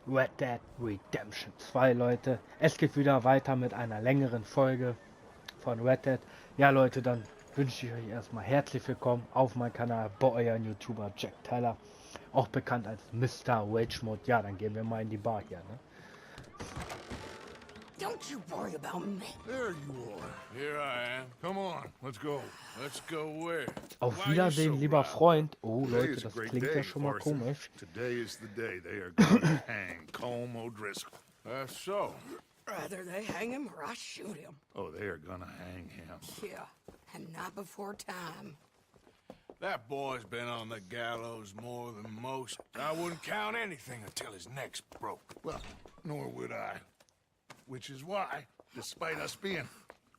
Red Dead Redemption 2, Leute. Es geht wieder weiter mit einer längeren Folge von Red Dead. Ja, Leute, dann wünsche ich euch erstmal herzlich willkommen auf meinem Kanal bei eurem YouTuber Jake-Tyler, auch bekannt als Mr. Rage Mode. Ja, dann gehen wir mal in die Bar hier, ne? Don't you worry about me. There you are. Here I am. Come on, let's go. Let's go where? Auf Wiedersehen, lieber Freund. Oh, Leute, das klingt ja schon mal komisch. Today is the day they are going to hang Colm O'Driscoll. That's so. Rather they hang him or I shoot him. Oh, they are gonna hang him. Yeah, and not before time. That boy's been on the gallows more than most. I wouldn't count anything until his neck's broke. Well, nor would I. Which is why, despite us being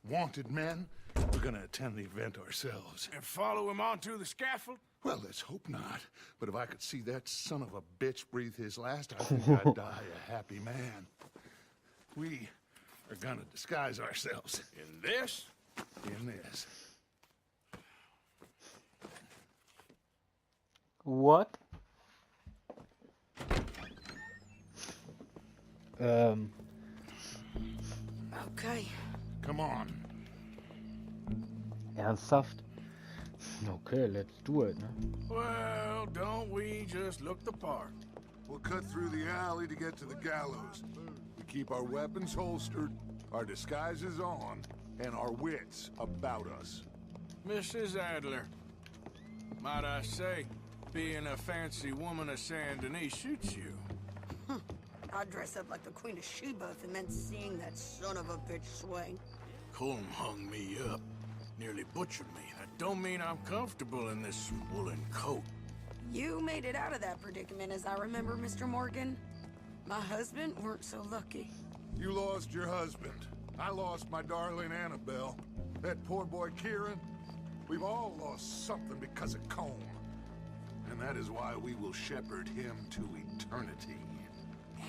wanted men, we're gonna attend the event ourselves. And follow him onto the scaffold? Well, let's hope not. But if I could see that son of a bitch breathe his last, I think I'd die a happy man. We are gonna disguise ourselves. In this? In this. What? Okay. Come on. Ernsthaft? Okay, let's do it, ne? Well, don't we just look the part? We'll cut through the alley to get to the gallows. We keep our weapons holstered, our disguises on, and our wits about us. Mrs. Adler, might I say, being a fancy woman of Saint Denis suits you. I'd dress up like the Queen of Sheba if it meant seeing that son of a bitch swing. Colm hung me up, nearly butchered me. That don't mean I'm comfortable in this woolen coat. You made it out of that predicament, as I remember, Mr. Morgan. My husband weren't so lucky. You lost your husband. I lost my darling Annabelle. That poor boy Kieran. We've all lost something because of Colm. And that is why we will shepherd him to eternity.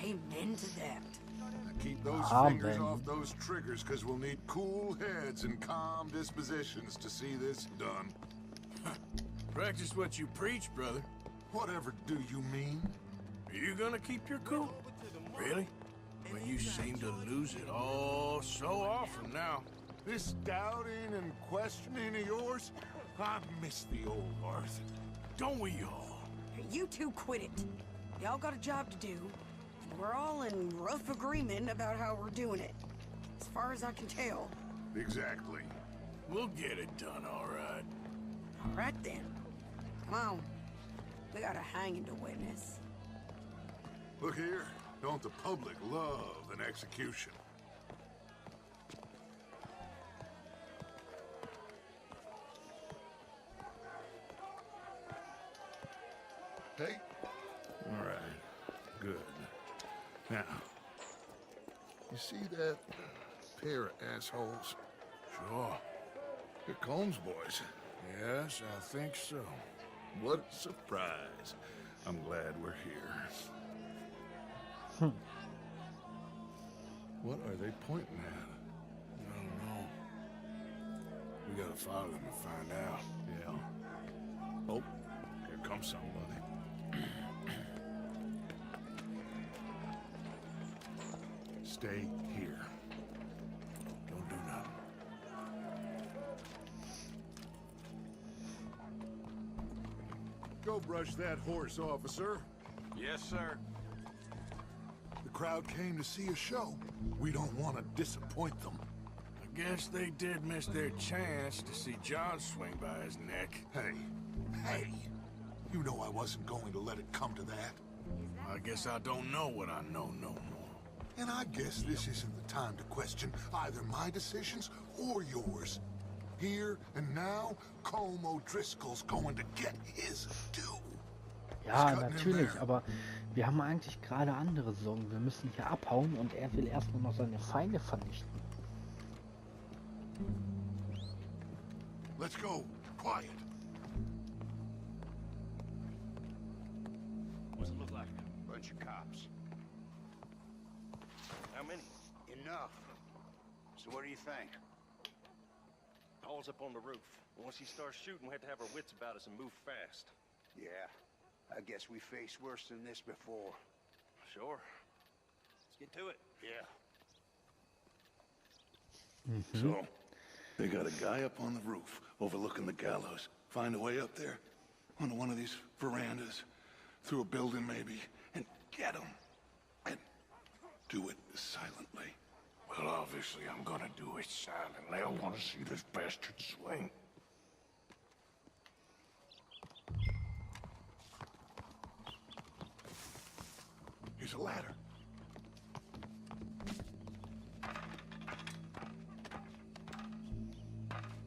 Amen to that. Now keep those fingers off those triggers, because we'll need cool heads and calm dispositions to see this done. Practice what you preach, brother. Whatever do you mean? Are you gonna keep your cool? Really? When you seem to lose it all so often now. This doubting and questioning of yours? I miss the old Arthur. Don't we all? You two quit it. Y'all got a job to do. And we're all in rough agreement about how we're doing it. As far as I can tell. Exactly. We'll get it done, all right. All right, then. Come on. We got a hanging to witness. Look here. Don't the public love an execution? Hey? All right. Good. Now, you see that pair of assholes? Sure. They're Colm's boys. Yes, I think so. What a surprise. I'm glad we're here. What are they pointing at? I don't know. We gotta follow them and find out. Yeah. Oh, here comes somebody. Stay here. Don't do nothing. Go brush that horse, officer. Yes, sir. The crowd came to see a show. We don't want to disappoint them. I guess they did miss their chance to see John swing by his neck. Hey, you know I wasn't going to let it come to that. I guess I don't know what I know no more. And I guess this isn't the time to question either my decisions or yours. Here and now, Colm O'Driscoll's going to get his due. Ja, natürlich, aber wir haben eigentlich gerade andere Sorgen. Wir müssen hier abhauen und er will erstmal noch seine Feinde vernichten. Let's go. Quiet. What's it look like? Bunch of cops. How many? Enough. So what do you think? Paul's up on the roof. Once he starts shooting, we have to have our wits about us and move fast. Yeah, I guess we faced worse than this before. Sure. get to it. Yeah. So, they got a guy up on the roof overlooking the gallows. Find a way up there, onto one of these verandas, through a building maybe, and get him. And do it silently. Well, obviously I'm gonna do it silently. I want to see this bastard swing. Here's a ladder.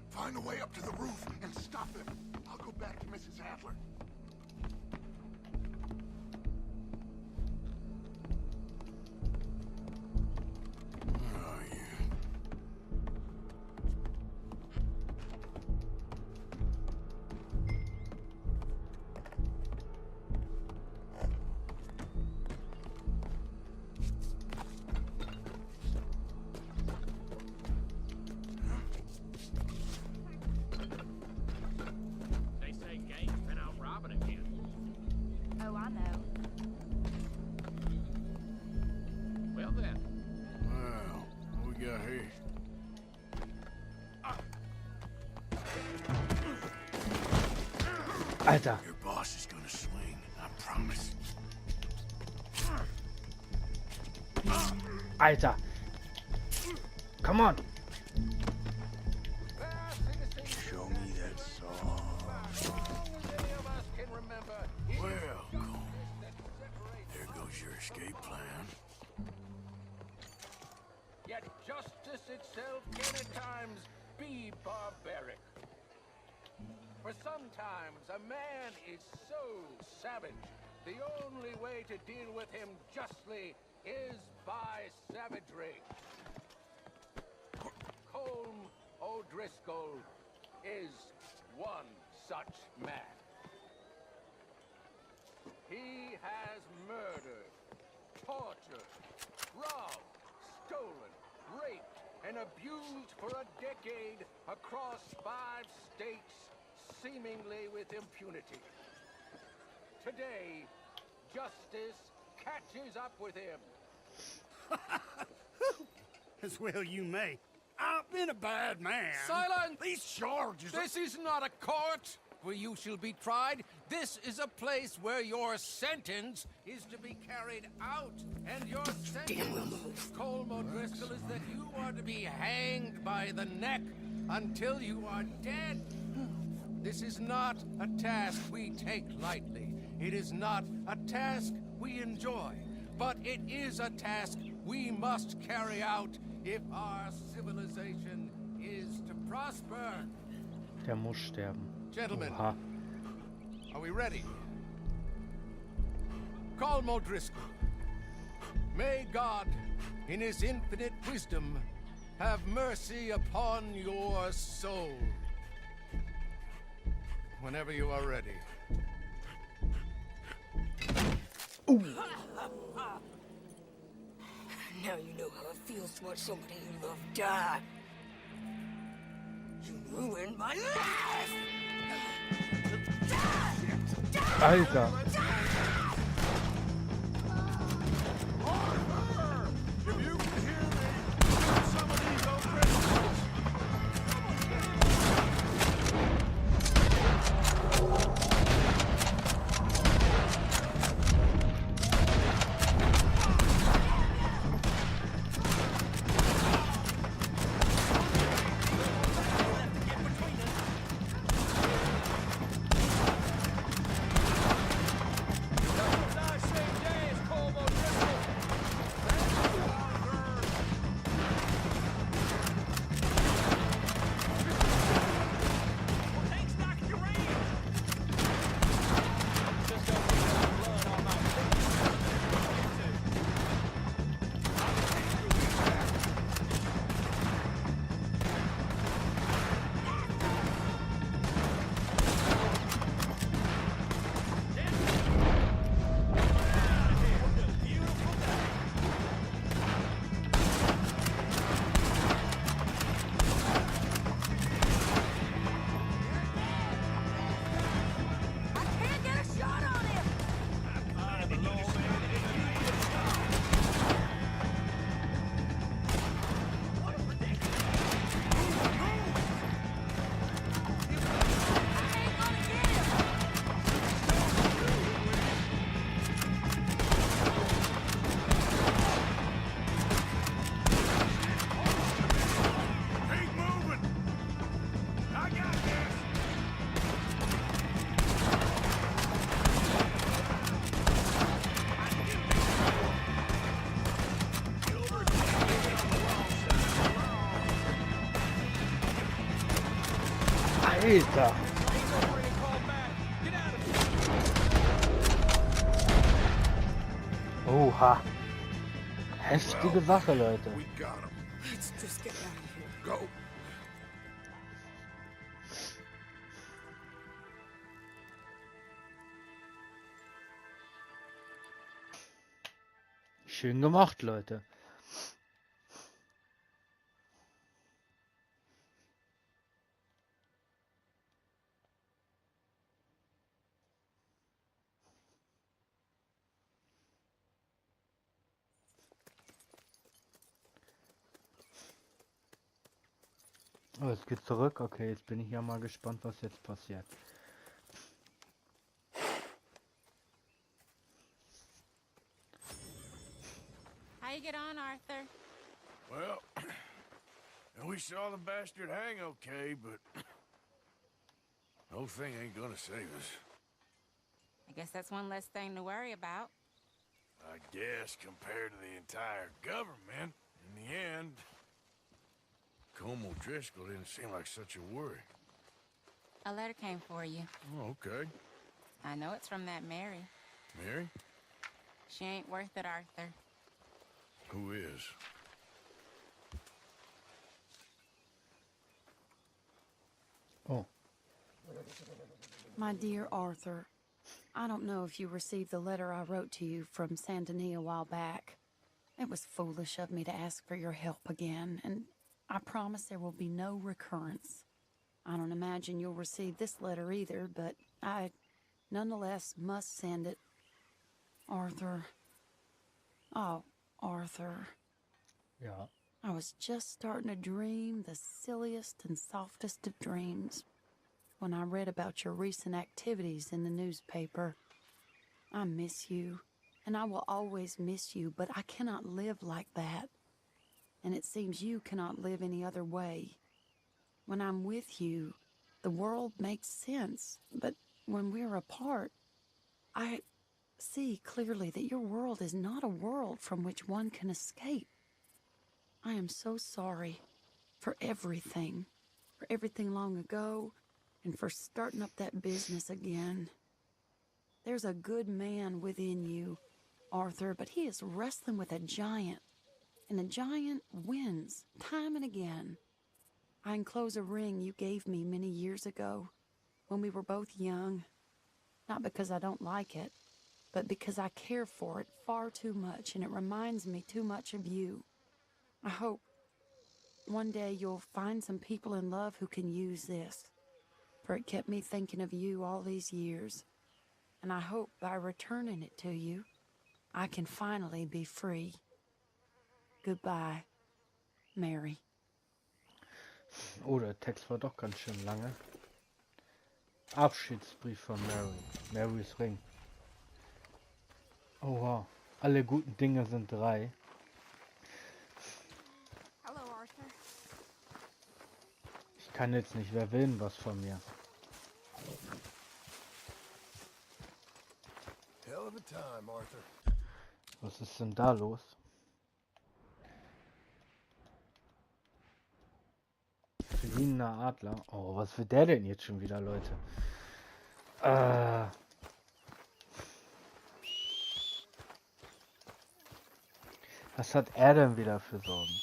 Find a way up to the roof and stop him. I'll go back to Mrs. Adler. Oh, yeah. They say Gabe's been out robbing again. Oh, I know. Well then, Well, what we got here? Alter, Your boss is gonna swing, I promise. Alter. Come on. Show me that song. Well, cool. There goes your escape plan. yet justice itself can at times be barbaric. For sometimes a man is so savage, the only way to deal with him justly is by savagery. Colm O'Driscoll is one such man. He has murdered, tortured, robbed, stolen, raped, and abused for a decade across 5 states, seemingly with impunity. Today, justice catches up with him. As well you may. I've been a bad man. Silence! These charges are... This is not a court where you shall be tried. This is a place where your sentence is to be carried out. And your sentence, Colm O'Driscoll, is that you are to be hanged by the neck until you are dead. This is not a task we take lightly. It is not a task we enjoy. But it is a task we must carry out if our civilization is to prosper. Der muss sterben. Gentlemen, Oha. are we ready? Colm O'Driscoll, may God, in his infinite wisdom, have mercy upon your soul. Whenever you are ready. Now you know how it feels to watch somebody you love die. You ruined my life! Alter. If you can hear me, some of these old Christians. Alter. Oha. Heftige Sache, Leute. We got him. Let's just get out of here. Go. Schön gemacht, Leute. Oh, es geht zurück. Okay, jetzt bin ich ja mal gespannt, was jetzt passiert. How you get on, Arthur? Well, we saw the bastard hang okay, but the whole thing ain't gonna save us. I guess that's one less thing to worry about. I guess compared to the entire government, in the end, Colm O'Driscoll didn't seem like such a worry. A letter came for you. Oh, okay. I know it's from that Mary. Mary? She ain't worth it, Arthur. Who is? Oh. My dear Arthur, I don't know if you received the letter I wrote to you from Saint Denis a while back. It was foolish of me to ask for your help again, and I promise there will be no recurrence. I don't imagine you'll receive this letter either, but I nonetheless must send it. Arthur. Oh, Arthur. Ja. I was just starting to dream the silliest and softest of dreams when I read about your recent activities in the newspaper. I miss you, and I will always miss you, but I cannot live like that. And it seems you cannot live any other way. When I'm with you, the world makes sense, but when we're apart, I see clearly that your world is not a world from which one can escape. I am so sorry for everything long ago, and for starting up that business again. There's a good man within you, Arthur, but he is wrestling with a giant, and a giant wins time and again. I enclose a ring you gave me many years ago when we were both young, not because I don't like it, but because I care for it far too much, and it reminds me too much of you. I hope one day you'll find some people in love who can use this, for it kept me thinking of you all these years, and I hope by returning it to you, I can finally be free. Goodbye, Mary. Oh, der Text war doch ganz schön lange. Abschiedsbrief von Mary. Marys Ring. Oha. Alle guten Dinge sind 3. Hello, Arthur. Ich kann jetzt nicht, wer will denn was von mir? Hell of a time, Arthur. Was ist denn da los? Linde Adler. Oh, was will der denn jetzt schon wieder, Leute? Was hat er denn wieder für Sorgen?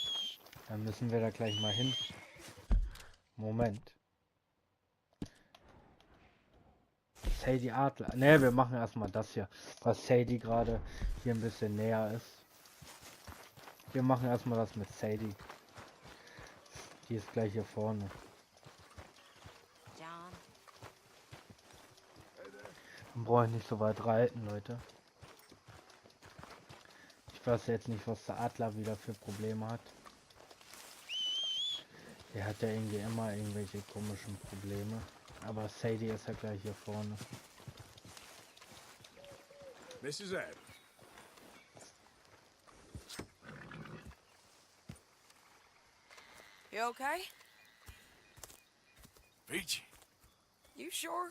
Dann müssen wir da gleich mal hin. Moment. Sadie Adler. Ne, wir machen erstmal das hier, was Sadie gerade hier ein bisschen näher ist. Wir machen erstmal das mit Sadie. Die ist gleich hier vorne. John. Dann brauche ich nicht so weit reiten, Leute. Ich weiß jetzt nicht, was der Adler wieder für Probleme hat. Der hat ja irgendwie immer irgendwelche komischen Probleme. Aber Sadie ist ja gleich hier vorne. Mrs. Adler. You okay? Peachy? You sure?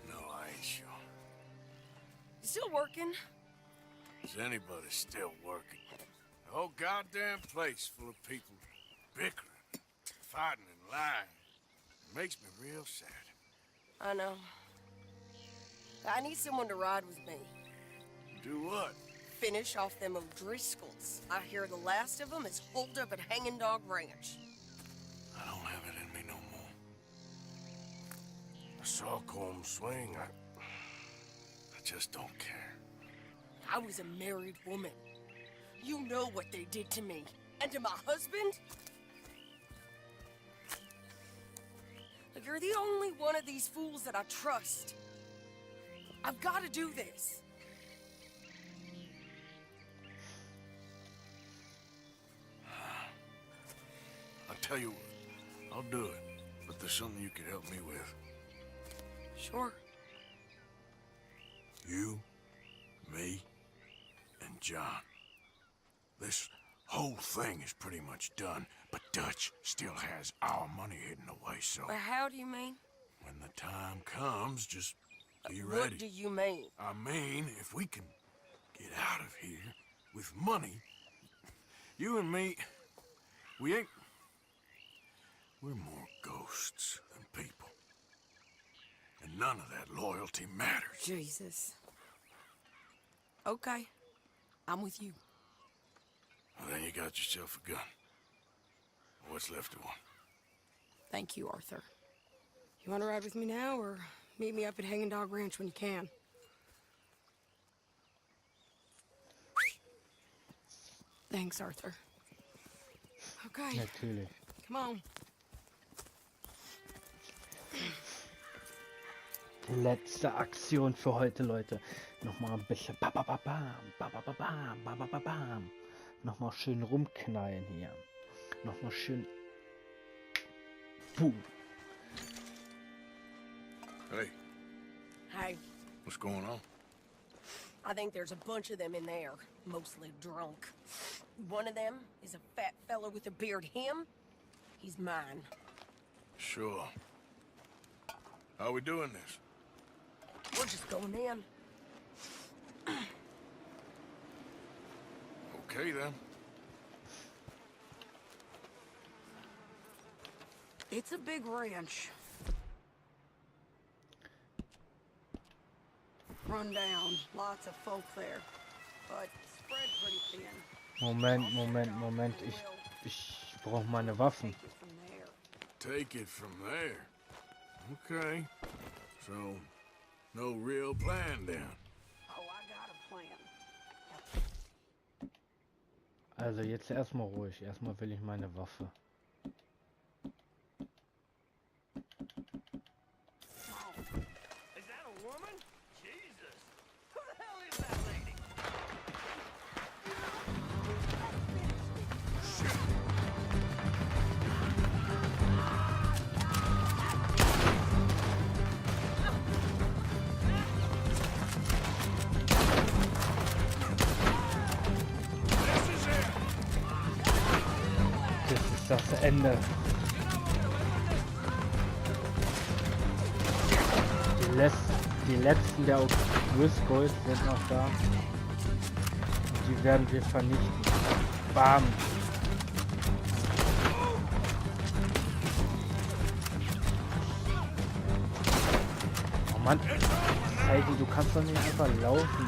No, I ain't sure. You still working? Is anybody still working? The whole goddamn place full of people bickering, fighting and lying. Makes me real sad. I know. I need someone to ride with me. Do what? Finish off them O'Driscolls. I hear the last of them is holed up at Hanging Dog Ranch. I don't have it in me no more. I saw Colm swing. I just don't care. I was a married woman. You know what they did to me. And to my husband? Like, you're the only one of these fools that I trust. I've got to do this. I'll tell you what, I'll do it. But there's something you could help me with. Sure. You, me, and John. This whole thing is pretty much done, but Dutch still has our money hidden away, so... But how do you mean? When the time comes, just be What ready. do you mean? I mean, if we can get out of here with money, you and me, we're more ghosts than people. And none of that loyalty matters. Jesus. Okay. I'm with you. Well, then you got yourself a gun. What's left of one? Thank you, Arthur. You want to ride with me now, or meet me up at Hanging Dog Ranch when you can? Thanks, Arthur. Okay. Natürlich. Come on. Letzte Aktion für heute, Leute. Nochmal ein bisschen babababam, babababam, babababam. Nochmal schön rumknallen hier. Nochmal schön. Boom. Hey. Hey, What's going on? I think there's a bunch of them in there, mostly drunk. One of them is a fat fella with a beard. Him, he's mine. Sure. How we doing this? We're just going in. Okay, then. It's a big ranch. Run down, lots of folk there, but spread pretty thin. Moment. Ich brauche meine Waffen. Take it from there. Okay. So, no real plan then. Oh, I got a plan. Also jetzt erstmal ruhig. Erstmal will ich meine Waffe. Is that a woman? Jesus. Who the hell is that lady? Das ist das Ende. Die letzten der Driscolls sind noch da. Und die werden wir vernichten. Bam! Oh Mann! Sadie, du kannst doch nicht einfach laufen.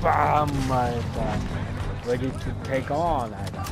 Bam, Alter! Ready to take on, Alter!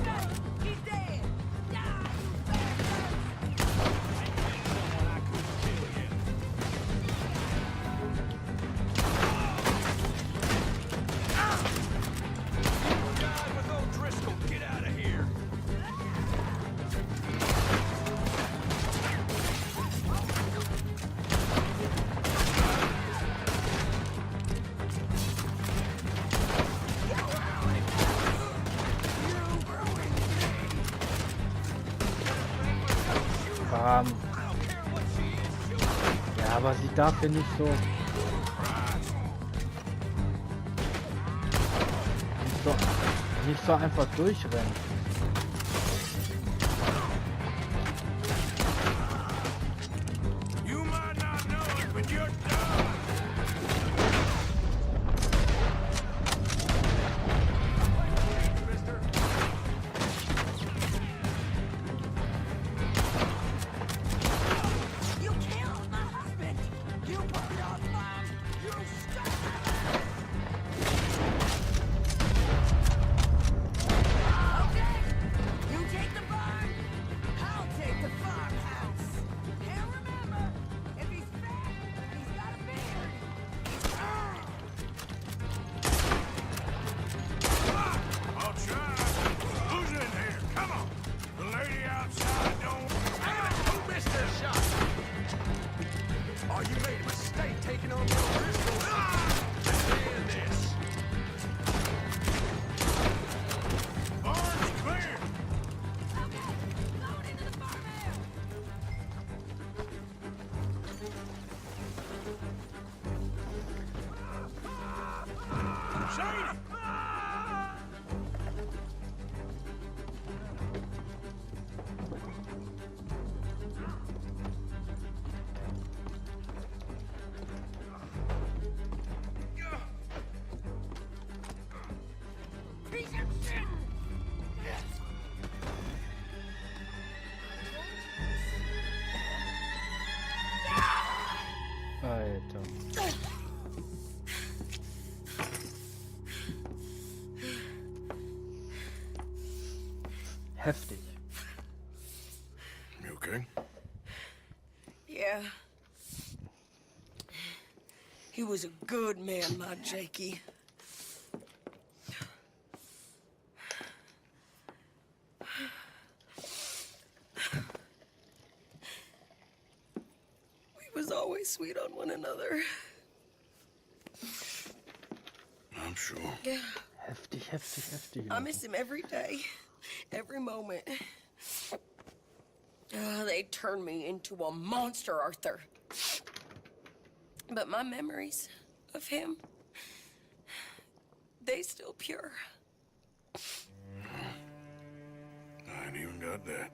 Ja, aber sie darf ja nicht so einfach durchrennen. You might not know it, but you're done. Mr. heftig. You okay? Yeah. He was a good man, my Jakey. We was always sweet on one another. I'm sure. Yeah. Heftig, heftig, heftig. I miss him every day, every moment. They turned me into a monster, Arthur. But my memories of him, they still pure. I ain't even got that.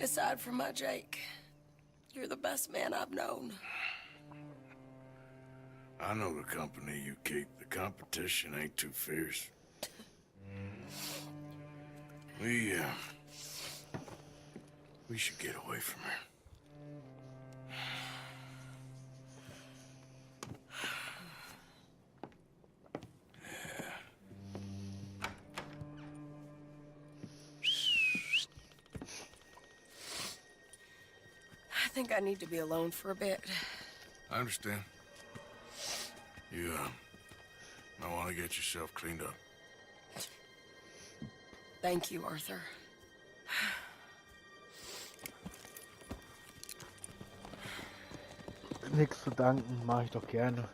Aside from my Jake, you're the best man I've known. I know the company you keep. The competition ain't too fierce. We should get away from her. I think I need to be alone for a bit. I understand. You, I want to get yourself cleaned up. Thank you, Arthur. Nichts zu danken, mache ich doch gerne.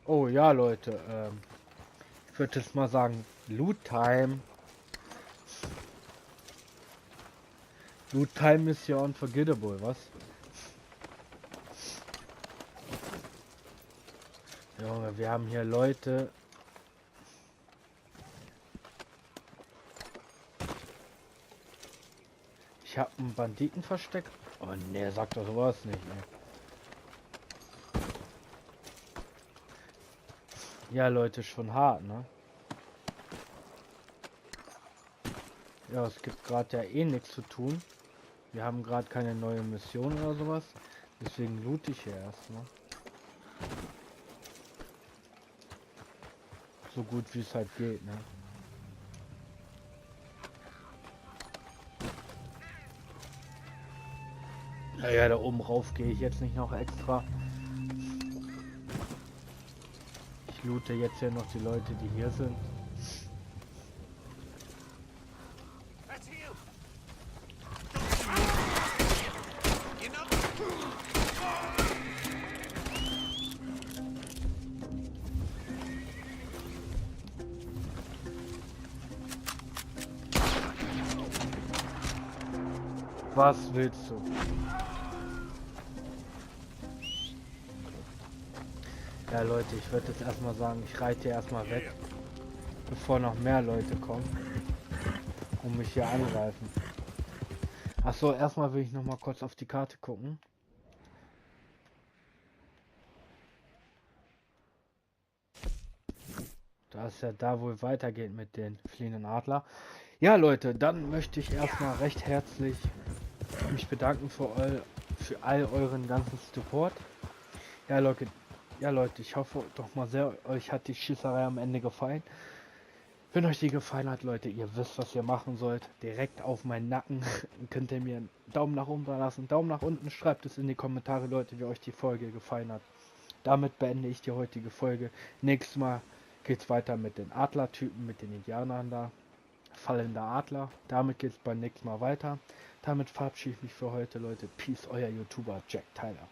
Oh ja, Leute, ich würde jetzt mal sagen, Loot Time. Loot Time ist ja unforgettable, was? Junge, wir haben hier Leute. Ich habe einen Banditen versteckt. Oh ne, sagt doch sowas nicht, ey. Ja, Leute, schon hart, ne? Ja, es gibt gerade ja eh nichts zu tun. Wir haben gerade keine neue Mission oder sowas. Deswegen loot ich hier erstmal. So gut wie es halt geht, ne? Naja, da oben rauf gehe ich jetzt nicht noch extra. Ich loote jetzt ja noch die Leute, die hier sind. Was willst du? Ja, Leute, ich würde jetzt erstmal sagen, ich reite hier erstmal weg, bevor noch mehr Leute kommen und mich hier angreifen. Achso, erstmal will ich noch mal kurz auf die Karte gucken. Da ist ja da wohl weitergeht mit den fliehenden Adler. Ja, Leute, dann möchte ich erstmal recht herzlich mich bedanken für all euren ganzen Support. Ja, Leute, ich hoffe doch mal sehr, euch hat die Schießerei am Ende gefallen. Wenn euch die gefallen hat, Leute, ihr wisst, was ihr machen sollt. Direkt auf meinen Nacken könnt ihr mir einen Daumen nach oben da lassen, Daumen nach unten, schreibt es in die Kommentare, Leute, wie euch die Folge gefallen hat. Damit beende ich die heutige Folge. Nächstes Mal geht's weiter mit den Adler-Typen, mit den Indianern da. Fallender Adler. Damit geht's beim nächsten Mal weiter. Damit verabschiede ich mich für heute, Leute. Peace, euer YouTuber Jack Tyler.